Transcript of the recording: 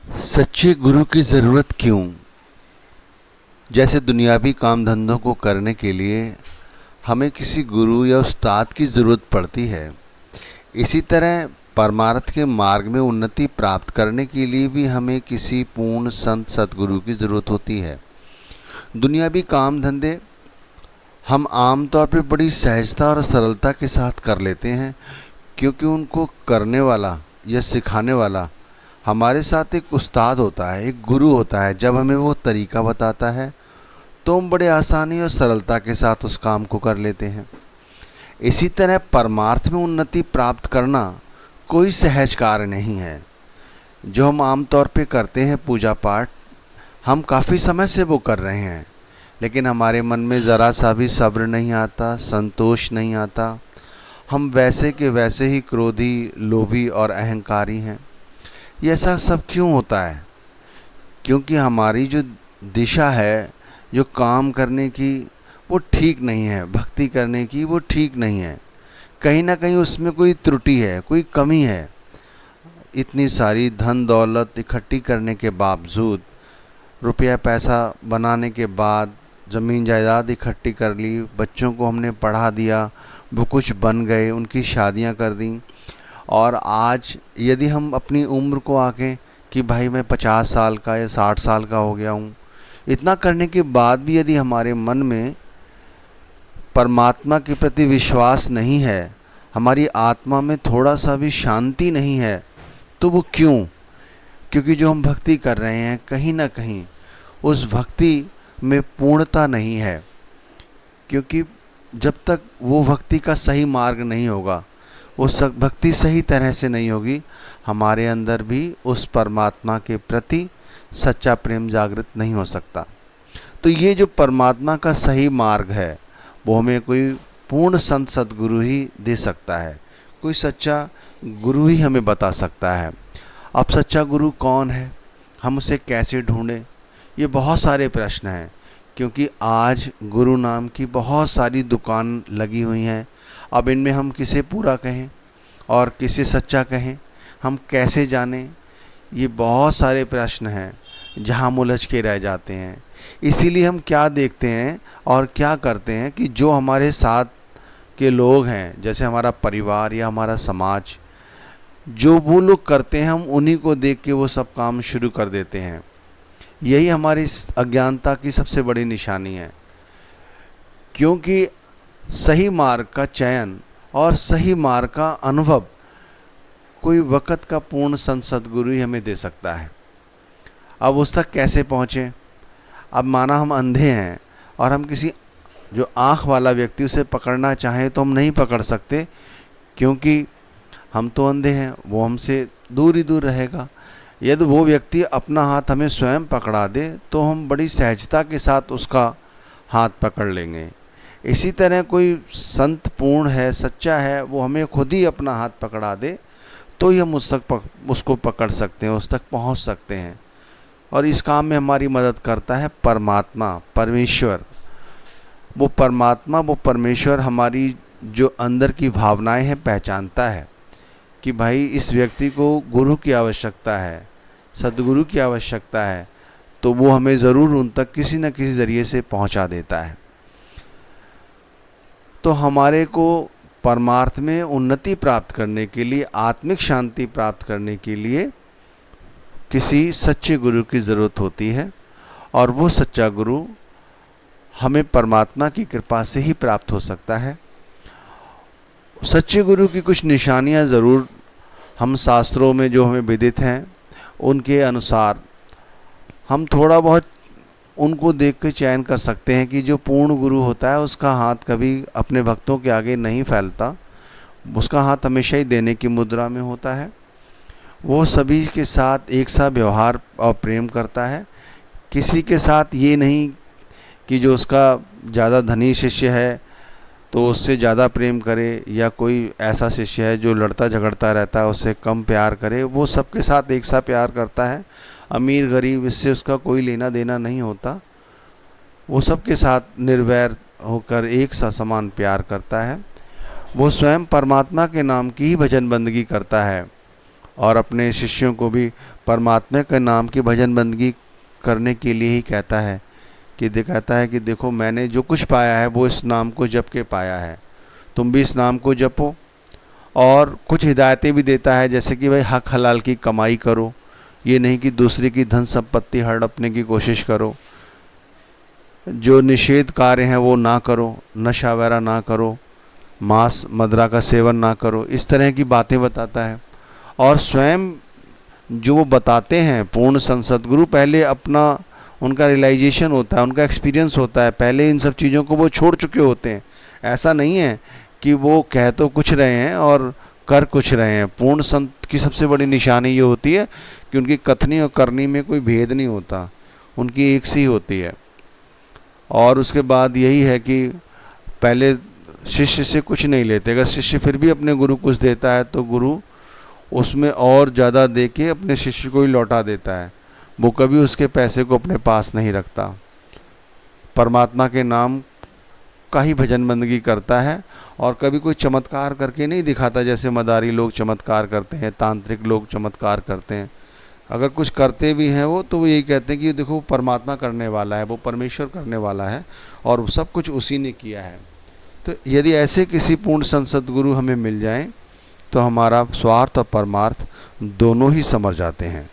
सच्चे गुरु की ज़रूरत क्यों? जैसे दुनियावी काम धंधों को करने के लिए हमें किसी गुरु या उस्ताद की ज़रूरत पड़ती है, इसी तरह परमार्थ के मार्ग में उन्नति प्राप्त करने के लिए भी हमें किसी पूर्ण संत सद्गुरु की ज़रूरत होती है। दुनियावी काम धंधे हम आम तौर पर बड़ी सहजता और सरलता के साथ कर लेते हैं, क्योंकि उनको करने वाला या सिखाने वाला हमारे साथ एक उस्ताद होता है, एक गुरु होता है। जब हमें वो तरीका बताता है तो हम बड़े आसानी और सरलता के साथ उस काम को कर लेते हैं। इसी तरह परमार्थ में उन्नति प्राप्त करना कोई सहज कार्य नहीं है। जो हम आम तौर पे करते हैं पूजा पाठ, हम काफ़ी समय से वो कर रहे हैं, लेकिन हमारे मन में ज़रा सा भी सब्र नहीं आता, संतोष नहीं आता। हम वैसे के वैसे ही क्रोधी, लोभी और अहंकारी हैं। ये ऐसा सब क्यों होता है? क्योंकि हमारी जो दिशा है, जो काम करने की, वो ठीक नहीं है। भक्ति करने की वो ठीक नहीं है। कहीं ना कहीं उसमें कोई त्रुटि है, कोई कमी है। इतनी सारी धन दौलत इकट्ठी करने के बावजूद, रुपया पैसा बनाने के बाद, ज़मीन जायदाद इकट्ठी कर ली, बच्चों को हमने पढ़ा दिया, वो कुछ बन गए, उनकी शादियां कर दी, और आज यदि हम अपनी उम्र को आके कि भाई मैं 50 साल का या 60 साल का हो गया हूँ, इतना करने के बाद भी यदि हमारे मन में परमात्मा के प्रति विश्वास नहीं है, हमारी आत्मा में थोड़ा सा भी शांति नहीं है, तो वो क्यों? क्योंकि जो हम भक्ति कर रहे हैं, कहीं ना कहीं उस भक्ति में पूर्णता नहीं है। क्योंकि जब तक वो भक्ति का सही मार्ग नहीं होगा, वो भक्ति सही तरह से नहीं होगी, हमारे अंदर भी उस परमात्मा के प्रति सच्चा प्रेम जागृत नहीं हो सकता। तो ये जो परमात्मा का सही मार्ग है, वो हमें कोई पूर्ण संत सद्गुरु ही दे सकता है, कोई सच्चा गुरु ही हमें बता सकता है। अब सच्चा गुरु कौन है, हम उसे कैसे ढूंढें? ये बहुत सारे प्रश्न हैं, क्योंकि आज गुरु नाम की बहुत सारी दुकान लगी हुई हैं। अब इनमें हम किसे पूरा कहें और किसे सच्चा कहें, हम कैसे जानें? ये बहुत सारे प्रश्न हैं जहां हम उलझ के रह जाते हैं। इसीलिए हम क्या देखते हैं और क्या करते हैं कि जो हमारे साथ के लोग हैं, जैसे हमारा परिवार या हमारा समाज, जो वो लोग करते हैं, हम उन्हीं को देख के वो सब काम शुरू कर देते हैं। यही हमारी अज्ञानता की सबसे बड़ी निशानी है। क्योंकि सही मार्ग का चयन और सही मार्ग का अनुभव कोई वक़्त का पूर्ण संत सद्गुरु ही हमें दे सकता है। अब उस तक कैसे पहुँचें? अब माना हम अंधे हैं और हम किसी जो आँख वाला व्यक्ति उसे पकड़ना चाहें तो हम नहीं पकड़ सकते, क्योंकि हम तो अंधे हैं, वो हमसे दूर ही दूर रहेगा। यदि वो व्यक्ति अपना हाथ हमें स्वयं पकड़ा दे तो हम बड़ी सहजता के साथ उसका हाथ पकड़ लेंगे। इसी तरह कोई संत पूर्ण है, सच्चा है, वो हमें खुद ही अपना हाथ पकड़ा दे तो ही हम उसको पकड़ सकते हैं, उस तक पहुंच सकते हैं। और इस काम में हमारी मदद करता है परमात्मा, परमेश्वर। वो परमात्मा, वो परमेश्वर हमारी जो अंदर की भावनाएं हैं पहचानता है कि भाई इस व्यक्ति को गुरु की आवश्यकता है, सद्गुरु की आवश्यकता है, तो वो हमें ज़रूर उन तक किसी न किसी ज़रिए से पहुंचा देता है। तो हमारे को परमार्थ में उन्नति प्राप्त करने के लिए, आत्मिक शांति प्राप्त करने के लिए किसी सच्चे गुरु की ज़रूरत होती है, और वो सच्चा गुरु हमें परमात्मा की कृपा से ही प्राप्त हो सकता है। सच्चे गुरु की कुछ निशानियां ज़रूर हम शास्त्रों में जो हमें विदित हैं उनके अनुसार हम थोड़ा बहुत उनको देख के चयन कर सकते हैं कि जो पूर्ण गुरु होता है उसका हाथ कभी अपने भक्तों के आगे नहीं फैलता, उसका हाथ हमेशा ही देने की मुद्रा में होता है। वो सभी के साथ एक सा व्यवहार और प्रेम करता है। किसी के साथ ये नहीं कि जो उसका ज़्यादा धनी शिष्य है तो उससे ज़्यादा प्रेम करे, या कोई ऐसा शिष्य है जो लड़ता झगड़ता रहता है उससे कम प्यार करे। वो सबके साथ एक सा प्यार करता है। अमीर गरीब इससे उसका कोई लेना देना नहीं होता। वो सबके साथ निर्वैर होकर एक सा समान प्यार करता है। वो स्वयं परमात्मा के नाम की ही भजन बंदगी करता है और अपने शिष्यों को भी परमात्मा के नाम की भजन बंदगी करने के लिए ही कहता है कि दिखाता है कि देखो मैंने जो कुछ पाया है वो इस नाम को जप के पाया है, तुम भी इस नाम को जपो। और कुछ हिदायतें भी देता है, जैसे कि भाई हक हलाल की कमाई करो, ये नहीं कि दूसरे की धन संपत्ति हड़पने की कोशिश करो, जो निषेध कार्य हैं वो ना करो, नशा वगैरह ना करो, मांस मदिरा का सेवन ना करो, इस तरह की बातें बताता है। और स्वयं जो वो बताते हैं पूर्ण संत सद्गुरु, पहले अपना उनका रियलाइजेशन होता है, उनका एक्सपीरियंस होता है, पहले इन सब चीज़ों को वो छोड़ चुके होते हैं। ऐसा नहीं है कि वो कह तो कुछ रहे हैं और कर कुछ रहे हैं। पूर्ण संत की सबसे बड़ी निशानी ये होती है कि उनकी कथनी और करनी में कोई भेद नहीं होता, उनकी एक सी होती है। और उसके बाद यही है कि पहले शिष्य से कुछ नहीं लेते, अगर शिष्य फिर भी अपने गुरु कुछ देता है तो गुरु उसमें और ज़्यादा दे के अपने शिष्य को ही लौटा देता है, वो कभी उसके पैसे को अपने पास नहीं रखता। परमात्मा के नाम का ही भजन बंदगी करता है और कभी कोई चमत्कार करके नहीं दिखाता, जैसे मदारी लोग चमत्कार करते हैं, तांत्रिक लोग चमत्कार करते हैं। अगर कुछ करते भी हैं वो तो वो यही कहते हैं कि देखो परमात्मा करने वाला है, वो परमेश्वर करने वाला है और सब कुछ उसी ने किया है। तो यदि ऐसे किसी पूर्ण संत सद्गुरु हमें मिल जाएं तो हमारा स्वार्थ और परमार्थ दोनों ही समझ जाते हैं।